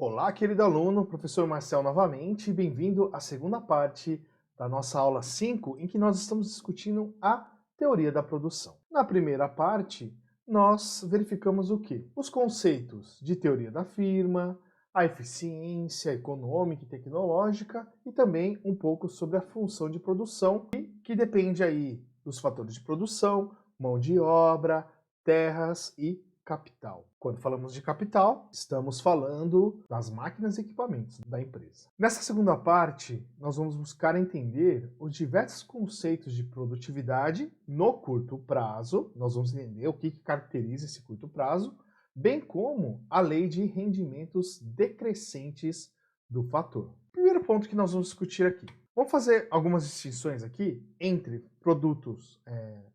Olá, querido aluno, professor Marcel novamente, e bem-vindo à segunda parte da nossa aula 5, em que nós estamos discutindo a teoria da produção. Na primeira parte, nós verificamos o quê? Os conceitos de teoria da firma, a eficiência econômica e tecnológica e também um pouco sobre a função de produção, que depende aí dos fatores de produção, mão de obra, terras e capital. Quando falamos de capital, estamos falando das máquinas e equipamentos da empresa. Nessa segunda parte, nós vamos buscar entender os diversos conceitos de produtividade no curto prazo. Nós vamos entender o que caracteriza esse curto prazo, bem como a lei de rendimentos decrescentes do fator. Primeiro ponto que nós vamos discutir aqui. Vamos fazer algumas distinções aqui entre produtos,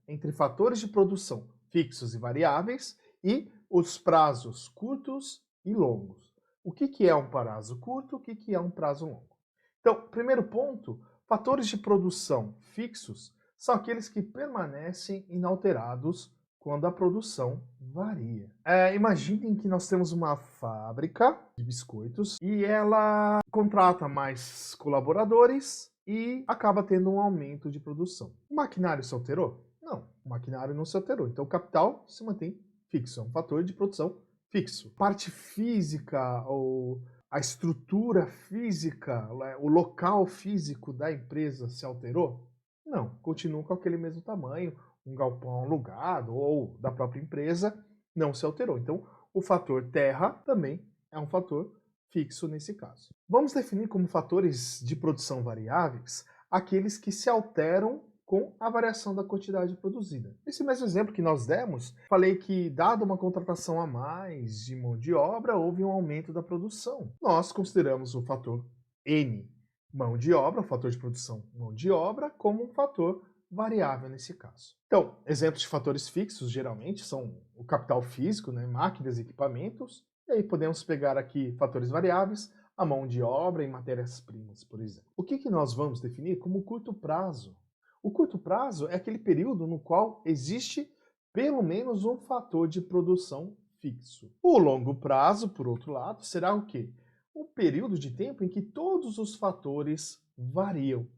entre fatores de produção fixos e variáveis e os prazos curtos e longos. O que é um prazo curto, o que é um prazo longo? Então, primeiro ponto, fatores de produção fixos são aqueles que permanecem inalterados quando a produção varia. Imaginem que nós temos uma fábrica de biscoitos e ela contrata mais colaboradores e acaba tendo um aumento de produção. O maquinário se alterou? Não, o maquinário não se alterou. Então o capital se mantém fixo, é um fator de produção fixo. Parte física ou a estrutura física, o local físico da empresa se alterou? Não, continua com aquele mesmo tamanho, um galpão alugado ou da própria empresa não se alterou. Então, o fator terra também é um fator fixo nesse caso. Vamos definir como fatores de produção variáveis aqueles que se alteram com a variação da quantidade produzida. Nesse mesmo exemplo que nós demos, falei que, dada uma contratação a mais de mão de obra, houve um aumento da produção. Nós consideramos o fator N, mão de obra, o fator de produção mão de obra, como um fator variável nesse caso. Então, exemplos de fatores fixos, geralmente, são o capital físico, máquinas e equipamentos, e aí podemos pegar aqui fatores variáveis, a mão de obra e matérias-primas, por exemplo. O que nós vamos definir como curto prazo? O curto prazo é aquele período no qual existe pelo menos um fator de produção fixo. O longo prazo, por outro lado, será o quê? Um período de tempo em que todos os fatores variam.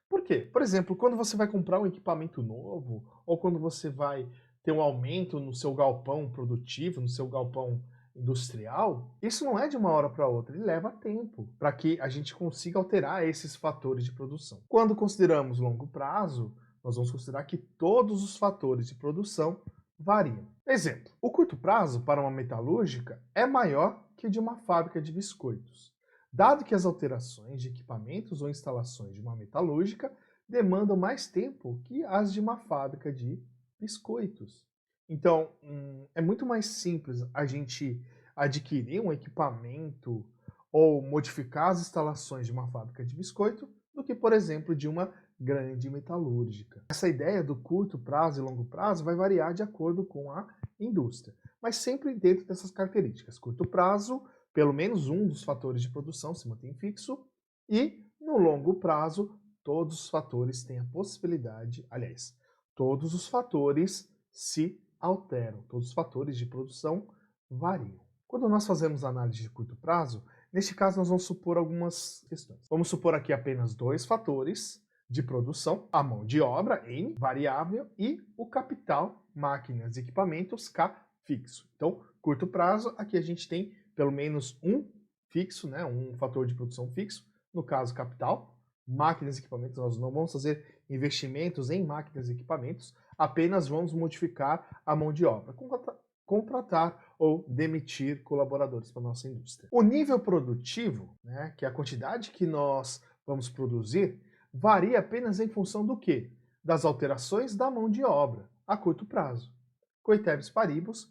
Por quê? Por exemplo, quando você vai comprar um equipamento novo, ou quando você vai ter um aumento no seu galpão produtivo, no seu galpão industrial, isso não é de uma hora para outra, ele leva tempo para que a gente consiga alterar esses fatores de produção. Quando consideramos longo prazo, nós vamos considerar que todos os fatores de produção variam. Exemplo, o curto prazo para uma metalúrgica é maior que de uma fábrica de biscoitos, dado que as alterações de equipamentos ou instalações de uma metalúrgica demandam mais tempo que as de uma fábrica de biscoitos. Então, é muito mais simples a gente adquirir um equipamento ou modificar as instalações de uma fábrica de biscoito do que, por exemplo, de uma grande metalúrgica. Essa ideia do curto prazo e longo prazo vai variar de acordo com a indústria, mas sempre dentro dessas características. Curto prazo, pelo menos um dos fatores de produção se mantém fixo, e no longo prazo, todos os fatores têm a possibilidade, aliás, todos os fatores se alteram, todos os fatores de produção variam. Quando nós fazemos análise de curto prazo, neste caso nós vamos supor algumas questões. Vamos supor aqui apenas dois fatores de produção, a mão de obra, N, variável, e o capital, máquinas e equipamentos, K, fixo. Então, curto prazo, aqui a gente tem pelo menos um fixo, um fator de produção fixo, no caso capital, máquinas e equipamentos, nós não vamos fazer investimentos em máquinas e equipamentos, apenas vamos modificar a mão de obra, contratar ou demitir colaboradores para a nossa indústria. O nível produtivo, que é a quantidade que nós vamos produzir, varia apenas em função do quê? Das alterações da mão de obra a curto prazo. Coeteris paribus,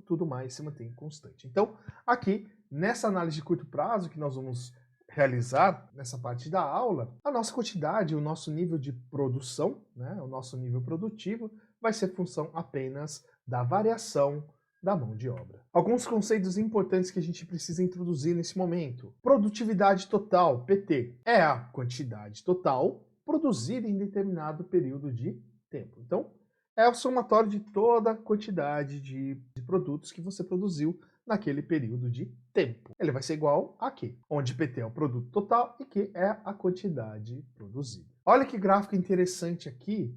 tudo mais se mantém constante. Então, aqui, nessa análise de curto prazo que nós vamos realizar nessa parte da aula, a nossa quantidade, o nosso nível de produção, o nosso nível produtivo, vai ser função apenas da variação da mão de obra. Alguns conceitos importantes que a gente precisa introduzir nesse momento. Produtividade total, PT, é a quantidade total produzida em determinado período de tempo. Então, é o somatório de toda a quantidade de produtos que você produziu naquele período de tempo. Ele vai ser igual a Q, onde PT é o produto total e Q é a quantidade produzida. Olha que gráfico interessante aqui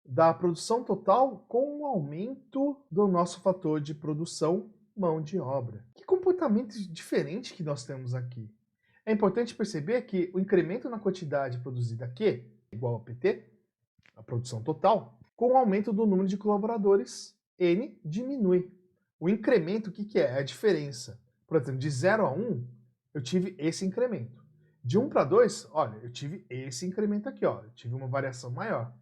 da produção total com o aumento do nosso fator de produção mão de obra. Que comportamento diferente que nós temos aqui. É importante perceber que o incremento na quantidade produzida Q é igual a PT, a produção total, com o aumento do número de colaboradores, N diminui. O incremento, o que é? É a diferença. Por exemplo, de 0 a 1, eu tive esse incremento. De 1 para 2, olha, eu tive esse incremento aqui, ó, eu tive uma variação maior.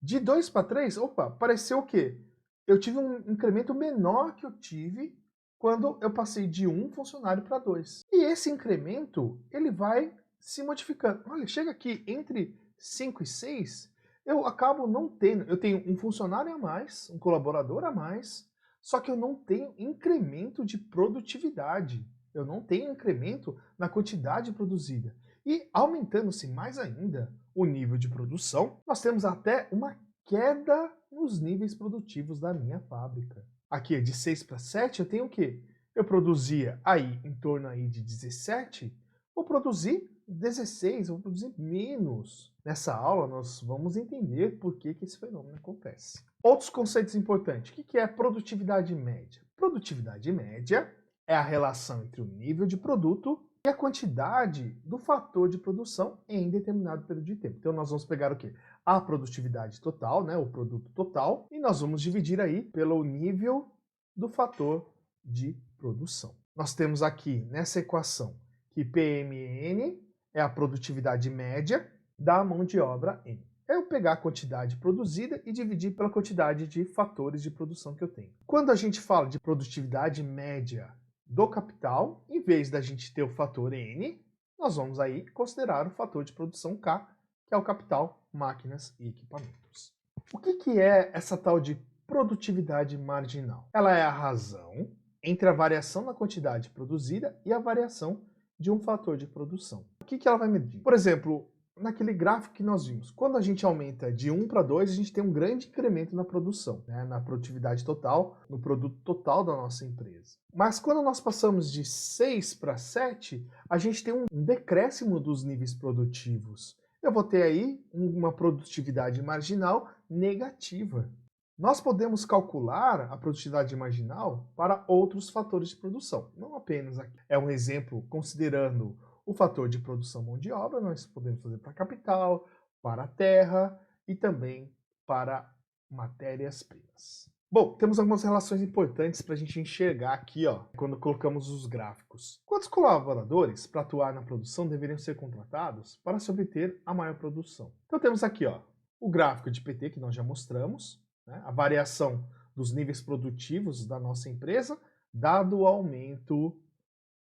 De 2 para 3, opa, pareceu o quê? Eu tive um incremento menor que eu tive quando eu passei de 1 funcionário para 2. E esse incremento, ele vai se modificando. Olha, chega aqui entre 5 e 6, eu acabo não tendo, eu tenho um funcionário a mais, um colaborador a mais, só que eu não tenho incremento de produtividade. Eu não tenho incremento na quantidade produzida. E aumentando-se mais ainda o nível de produção, nós temos até uma queda nos níveis produtivos da minha fábrica. Aqui, de 6 para 7, eu tenho o quê? Eu produzia aí em torno aí de 17, vou produzir 16, vou produzir menos. Nessa aula, nós vamos entender por que esse fenômeno acontece. Outros conceitos importantes. O que é produtividade média? Produtividade média é a relação entre o nível de produto e a quantidade do fator de produção em determinado período de tempo. Então, nós vamos pegar o quê? A produtividade total, né, o produto total, e nós vamos dividir aí pelo nível do fator de produção. Nós temos aqui nessa equação que PMN é a produtividade média da mão de obra N. É eu pegar a quantidade produzida e dividir pela quantidade de fatores de produção que eu tenho. Quando a gente fala de produtividade média do capital, em vez da gente ter o fator N, nós vamos aí considerar o fator de produção K, que é o capital, máquinas e equipamentos. O que é essa tal de produtividade marginal? Ela é a razão entre a variação na quantidade produzida e a variação de um fator de produção. O que ela vai medir? Por exemplo, naquele gráfico que nós vimos, quando a gente aumenta de 1 para 2, a gente tem um grande incremento na produção, né? Na produtividade total, no produto total da nossa empresa. Mas quando nós passamos de 6 para 7, a gente tem um decréscimo dos níveis produtivos. Eu vou ter aí uma produtividade marginal negativa. Nós podemos calcular a produtividade marginal para outros fatores de produção, não apenas aqui. É um exemplo considerando o fator de produção mão de obra, nós podemos fazer para capital, para terra e também para matérias-primas. Bom, temos algumas relações importantes para a gente enxergar aqui, ó, quando colocamos os gráficos. Quantos colaboradores para atuar na produção deveriam ser contratados para se obter a maior produção? Então temos aqui, ó, o gráfico de PT que nós já mostramos, né, a variação dos níveis produtivos da nossa empresa, dado o aumento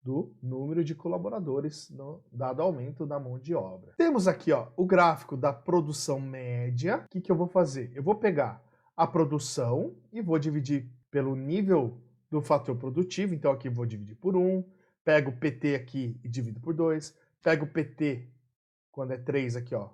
do número de colaboradores, dado o aumento da mão de obra. Temos aqui, ó, o gráfico da produção média. O que eu vou fazer? Eu vou pegar a produção e vou dividir pelo nível do fator produtivo. Então aqui vou dividir por 1, pego o PT aqui e divido por 2, pego o PT quando é 3 aqui, ó,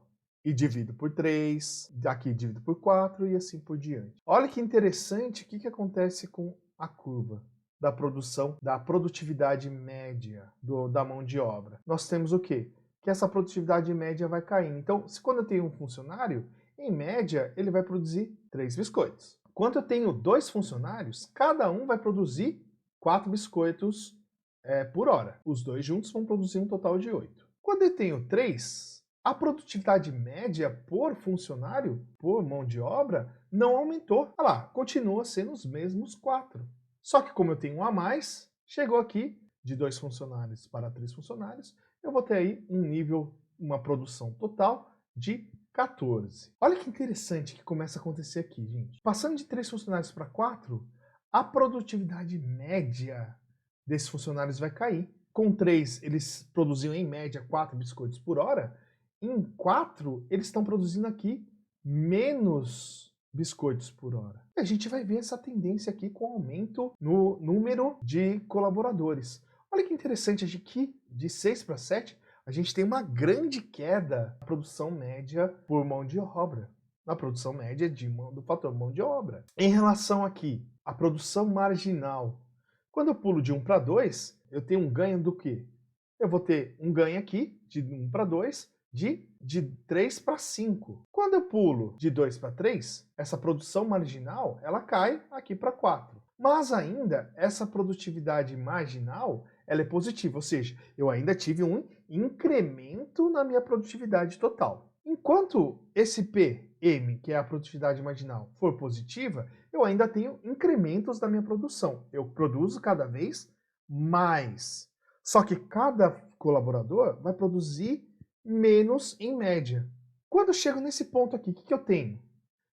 e divido por 3, aqui divido por 4 e assim por diante. Olha que interessante o que acontece com a curva da produção, da produtividade média da mão de obra. Nós temos o quê? Que essa produtividade média vai caindo. Então, quando eu tenho um funcionário, em média, ele vai produzir 3 biscoitos. Quando eu tenho 2 funcionários, cada um vai produzir 4 biscoitos por hora. Os 2 juntos vão produzir um total de 8. Quando eu tenho 3, a produtividade média por funcionário, por mão de obra, não aumentou. Olha lá, continua sendo os mesmos 4. Só que como eu tenho um a mais, chegou aqui de 2 funcionários para 3 funcionários, eu vou ter aí um nível, uma produção total de 14. Olha que interessante que começa a acontecer aqui, gente. Passando de 3 funcionários para 4, a produtividade média desses funcionários vai cair. Com 3, eles produziam em média 4 biscoitos por hora. Em 4, eles estão produzindo aqui menos biscoitos por hora. E a gente vai ver essa tendência aqui com aumento no número de colaboradores. Olha que interessante, aqui de 6 para 7, a gente tem uma grande queda na produção média por mão de obra. Na produção média do fator mão de obra. Em relação aqui à produção marginal, Quando eu pulo de 1 para 2, eu tenho um ganho do quê? Eu vou ter um ganho aqui, de 1 para 2, de 3 para 5. Quando eu pulo de 2 para 3, essa produção marginal ela cai aqui para 4. Mas ainda, essa produtividade marginal ela é positiva, ou seja, eu ainda tive um incremento na minha produtividade total. Enquanto esse PM, que é a produtividade marginal, for positiva, eu ainda tenho incrementos da minha produção. Eu produzo cada vez mais. Só que cada colaborador vai produzir menos em média. Quando eu chego nesse ponto aqui, o que eu tenho?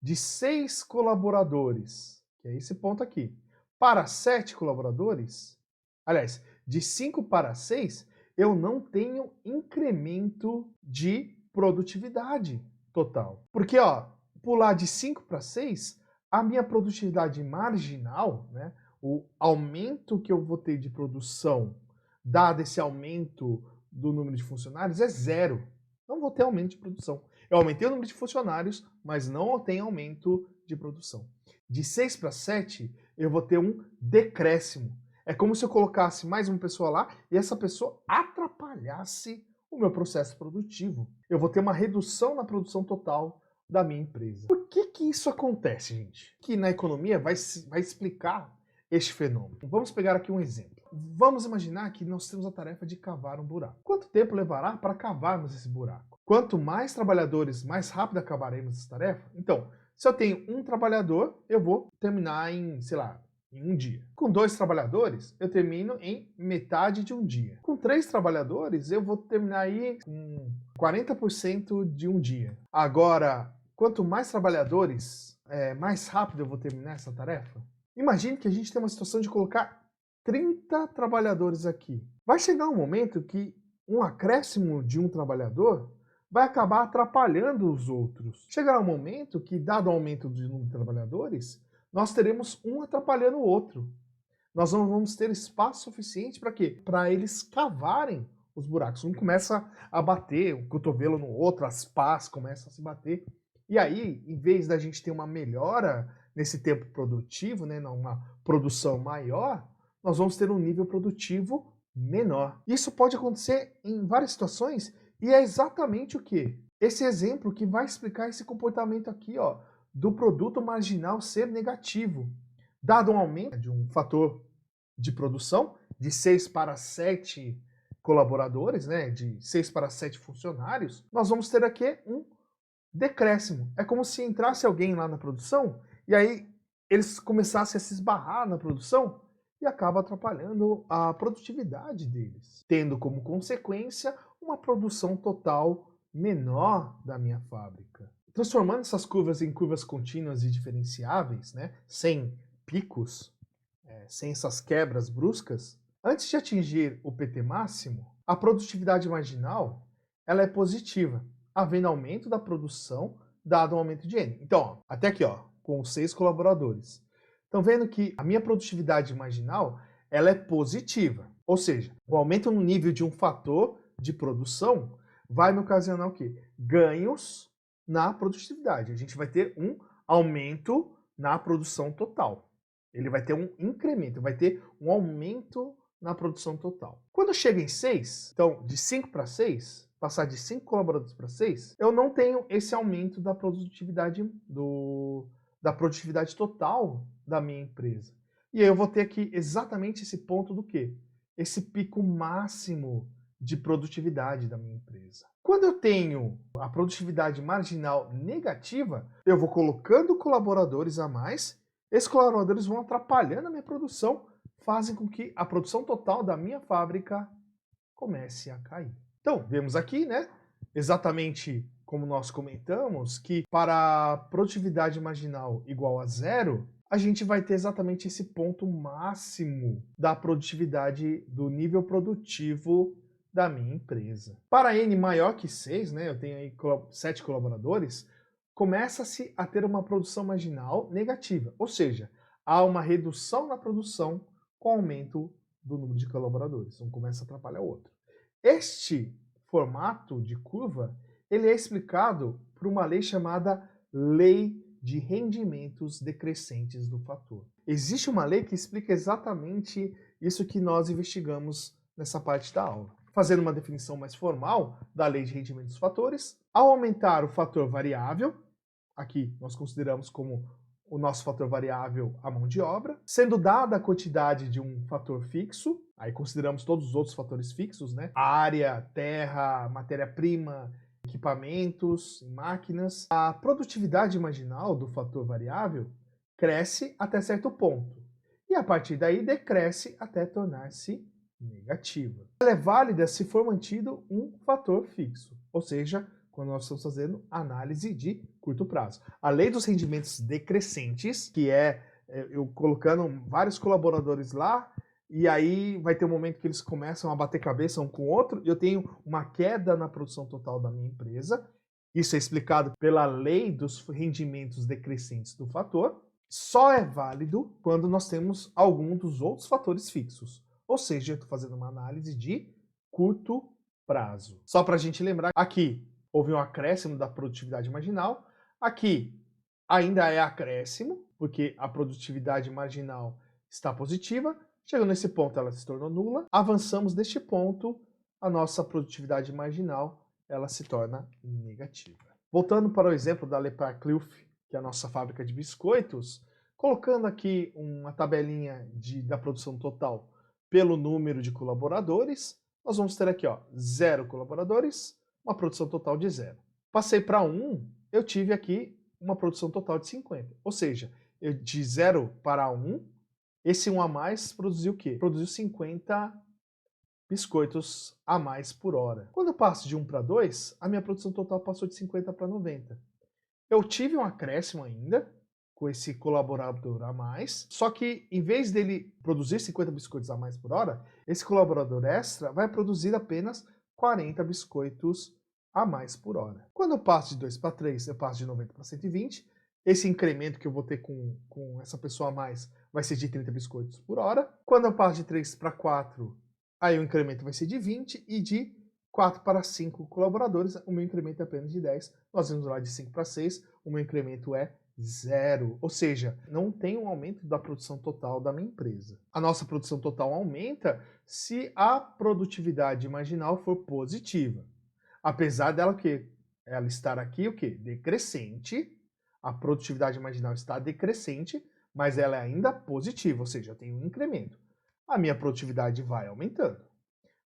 De 6 colaboradores, que é esse ponto aqui, para 7 colaboradores, aliás, de 5 para 6, eu não tenho incremento de produtividade total. Porque, ó, pular de 5 para 6, a minha produtividade marginal, né, o aumento que eu vou ter de produção, dado esse aumento do número de funcionários, é zero. Não vou ter aumento de produção. Eu aumentei o número de funcionários, mas não tenho aumento de produção. De 6 para 7, eu vou ter um decréscimo. É como se eu colocasse mais uma pessoa lá e essa pessoa atrapalhasse o meu processo produtivo. Eu vou ter uma redução na produção total da minha empresa. Por que isso acontece, gente? Que na economia vai explicar este fenômeno. Vamos pegar aqui um exemplo. Vamos imaginar que nós temos a tarefa de cavar um buraco. Quanto tempo levará para cavarmos esse buraco? Quanto mais trabalhadores, mais rápido acabaremos essa tarefa? Então, se eu tenho um trabalhador, eu vou terminar em, sei lá, em um dia. Com 2 trabalhadores, eu termino em metade de um dia. Com 3 trabalhadores, eu vou terminar aí com 40% de um dia. Agora, quanto mais trabalhadores, mais rápido eu vou terminar essa tarefa? Imagine que a gente tem uma situação de colocar 30 trabalhadores aqui. Vai chegar um momento que um acréscimo de um trabalhador vai acabar atrapalhando os outros. Chegará um momento que, dado o aumento do número de trabalhadores, nós teremos um atrapalhando o outro. Nós não vamos ter espaço suficiente para quê? Para eles cavarem os buracos. Um começa a bater o cotovelo no outro, as pás começam a se bater. E aí, em vez da gente ter uma melhora nesse tempo produtivo, né, uma produção maior, nós vamos ter um nível produtivo menor. Isso pode acontecer em várias situações e é exatamente o que? Esse exemplo que vai explicar esse comportamento aqui, ó, do produto marginal ser negativo. Dado um aumento de um fator de produção de 6 para 7 colaboradores, né, de 6 para 7 funcionários, nós vamos ter aqui um decréscimo. É como se entrasse alguém lá na produção e aí eles começassem a se esbarrar na produção e acaba atrapalhando a produtividade deles, tendo como consequência uma produção total menor da minha fábrica. Transformando essas curvas em curvas contínuas e diferenciáveis, né, sem picos, sem essas quebras bruscas, antes de atingir o PT máximo, a produtividade marginal ela é positiva, havendo aumento da produção dado um aumento de N. Então, ó, até aqui, ó, com 6 colaboradores. Estão vendo que a minha produtividade marginal ela é positiva, ou seja, o aumento no nível de um fator de produção vai me ocasionar o quê? Ganhos na produtividade. A gente vai ter um aumento na produção total. Ele vai ter um incremento, vai ter um aumento na produção total. Quando chega em 6, então de 5 para 6, passar de 5 colaboradores para 6, eu não tenho esse aumento da produtividade da produtividade total da minha empresa. E aí eu vou ter aqui exatamente esse ponto do quê? Esse pico máximo de produtividade da minha empresa. Quando eu tenho a produtividade marginal negativa, eu vou colocando colaboradores a mais, esses colaboradores vão atrapalhando a minha produção, fazem com que a produção total da minha fábrica comece a cair. Então, vemos aqui, né, exatamente como nós comentamos, que para a produtividade marginal igual a zero, a gente vai ter exatamente esse ponto máximo da produtividade do nível produtivo da minha empresa. Para N maior que 6, né, eu tenho aí 7 colaboradores, começa-se a ter uma produção marginal negativa, ou seja, há uma redução na produção com o aumento do número de colaboradores, um começa a atrapalhar o outro. Este formato de curva, ele é explicado por uma lei chamada Lei de rendimentos decrescentes do fator. Existe uma lei que explica exatamente isso que nós investigamos nessa parte da aula. Fazendo uma definição mais formal da lei de rendimentos dos fatores, ao aumentar o fator variável, aqui nós consideramos como o nosso fator variável a mão de obra, sendo dada a quantidade de um fator fixo, aí consideramos todos os outros fatores fixos, né? Área, terra, matéria-prima, equipamentos e máquinas, a produtividade marginal do fator variável cresce até certo ponto e a partir daí decresce até tornar-se negativa. Ela é válida se for mantido um fator fixo, ou seja, quando nós estamos fazendo análise de curto prazo. A lei dos rendimentos decrescentes, que é eu colocando vários colaboradores lá, e aí vai ter um momento que eles começam a bater cabeça um com o outro, e eu tenho uma queda na produção total da minha empresa. Isso é explicado pela lei dos rendimentos decrescentes do fator. Só é válido quando nós temos algum dos outros fatores fixos. Ou seja, eu estou fazendo uma análise de curto prazo. Só para a gente lembrar, aqui houve um acréscimo da produtividade marginal. Aqui ainda é acréscimo, porque a produtividade marginal está positiva. Chegando nesse ponto, ela se tornou nula. Avançamos deste ponto, a nossa produtividade marginal ela se torna negativa. Voltando para o exemplo da Lepar-Cliff, que é a nossa fábrica de biscoitos, colocando aqui uma tabelinha da produção total pelo número de colaboradores, nós vamos ter aqui 0 colaboradores, uma produção total de 0. Passei para 1, eu tive aqui uma produção total de 50. Ou seja, de 0 para 1, esse 1 a mais produziu o quê? Produziu 50 biscoitos a mais por hora. Quando eu passo de 1 para 2, a minha produção total passou de 50 para 90. Eu tive um acréscimo ainda, com esse colaborador a mais, só que em vez dele produzir 50 biscoitos a mais por hora, esse colaborador extra vai produzir apenas 40 biscoitos a mais por hora. Quando eu passo de 2 para 3, eu passo de 90 para 120, esse incremento que eu vou ter com essa pessoa a mais vai ser de 30 biscoitos por hora. Quando eu passo de 3 para 4, aí o incremento vai ser de 20, e de 4 para 5 colaboradores, o meu incremento é apenas de 10. Nós vamos lá de 5 para 6, o meu incremento é 0. Ou seja, não tem um aumento da produção total da minha empresa. A nossa produção total aumenta se a produtividade marginal for positiva. Apesar dela ela estar aqui decrescente, a produtividade marginal está decrescente, mas ela é ainda positiva, ou seja, tem um incremento. A minha produtividade vai aumentando.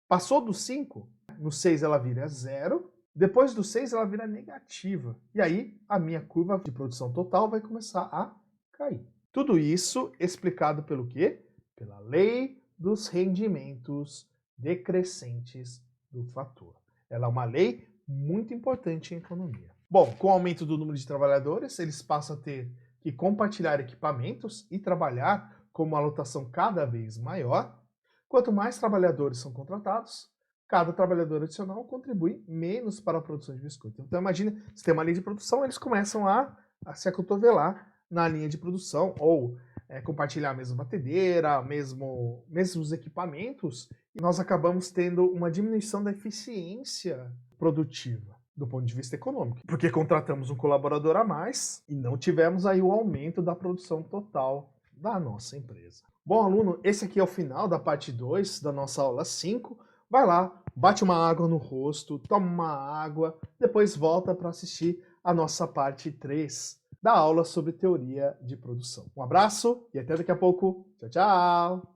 Passou do 5, no 6 ela vira 0, depois do 6 ela vira negativa. E aí a minha curva de produção total vai começar a cair. Tudo isso explicado pelo quê? Pela lei dos rendimentos decrescentes do fator. Ela é uma lei muito importante em economia. Bom, com o aumento do número de trabalhadores, eles passam a ter que compartilhar equipamentos e trabalhar com uma lotação cada vez maior. Quanto mais trabalhadores são contratados, cada trabalhador adicional contribui menos para a produção de biscoito. Então imagina, se tem uma linha de produção, eles começam a se acotovelar na linha de produção, ou compartilhar a mesma batedeira, mesmos equipamentos, e nós acabamos tendo uma diminuição da eficiência produtiva do ponto de vista econômico, porque contratamos um colaborador a mais e não tivemos aí o aumento da produção total da nossa empresa. Bom, aluno, esse aqui é o final da parte 2 da nossa aula 5. Vai lá, bate uma água no rosto, toma uma água, depois volta para assistir a nossa parte 3 da aula sobre teoria de produção. Um abraço e até daqui a pouco. Tchau, tchau!